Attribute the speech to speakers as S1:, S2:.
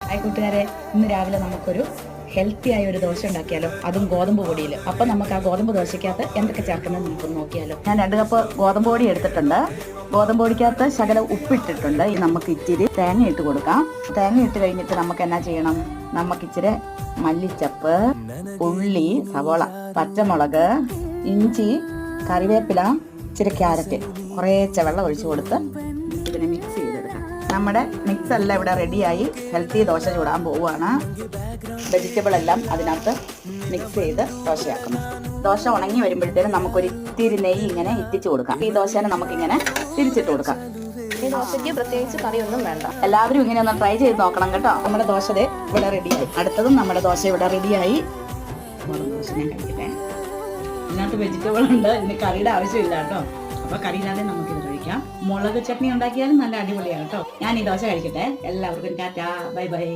S1: Hi കൂട്ടുകാരെ, ഇന്ന് രാവിലെ നമുക്കൊരു ഹെൽത്തി ആയ ഒരു ദോശ ഉണ്ടാക്കിയാലോ, അതും ഗോതമ്പ് പൊടിയിൽ. അപ്പം നമുക്ക് ആ ഗോതമ്പ് ദോശയ്ക്കകത്ത് എന്തൊക്കെ ചേർക്കുന്നത് നമുക്കൊന്ന് നോക്കിയാലോ. ഞാൻ 2 കപ്പ് ഗോതമ്പ് പൊടി എടുത്തിട്ടുണ്ട്. ഗോതമ്പ് പൊടിക്കകത്ത് ശകലം ഉപ്പിട്ടിട്ടുണ്ട്. നമുക്ക് ഇച്ചിരി തേങ്ങ ഇട്ട് കൊടുക്കാം. തേങ്ങ ഇട്ട് കഴിഞ്ഞിട്ട് നമുക്ക് എന്നാ ചെയ്യണം, നമുക്കിച്ചിരി മല്ലിച്ചപ്പ്, ഉള്ളി, സവോള, പച്ചമുളക്, ഇഞ്ചി, കറിവേപ്പില, ഇച്ചിരി ക്യാരറ്റ്, കുറേശ്ശെ വെള്ളം ഒഴിച്ചു കൊടുത്ത് ഇതിനെ മിക്സ് ചെയ്തെടുക്കാം. നമ്മുടെ മിക്സ് എല്ലാം ഇവിടെ റെഡിയായി. ഹെൽത്തി ദോശ ചൂടാൻ പോവുകയാണ്. വെജിറ്റബിൾ എല്ലാം അതിനകത്ത് മിക്സ് ചെയ്ത് ദോശയാക്കുന്നു. ദോശ ഉണങ്ങി വരുമ്പോഴത്തേനും നമുക്കൊരു ഇത്തിരി നെയ്യ് ഇങ്ങനെ ഇറ്റിച്ച് കൊടുക്കാം. ഈ ദോശനെ നമുക്കിങ്ങനെ തിരിച്ചിട്ട് കൊടുക്കാം.
S2: ഈ ദോശയ്ക്ക് പ്രത്യേകിച്ച് കറിയൊന്നും വേണ്ട.
S1: എല്ലാവരും ഇങ്ങനെ ഒന്ന് ട്രൈ ചെയ്ത് നോക്കണം കേട്ടോ. നമ്മുടെ ദോശ ഇവിടെ റെഡിയായി. അടുത്തതും നമ്മുടെ ദോശ ഇവിടെ റെഡിയായി. ദോശ ഞാൻ കഴിക്കട്ടെ. ഇതിനകത്ത് വെജിറ്റബിൾ ഉണ്ട്, ഇന്ന് കറിയുടെ ആവശ്യമില്ല കേട്ടോ. അപ്പോൾ കറിയില്ലാതെ നമുക്കിത് കഴിക്കാം. മുളക് ചട്നി ഉണ്ടാക്കിയാലും നല്ല അടിപൊളിയാണ് കേട്ടോ. ഞാൻ ഈ ദോശ കഴിക്കട്ടെ. എല്ലാവർക്കും ടാറ്റാ, ബൈ ബൈ.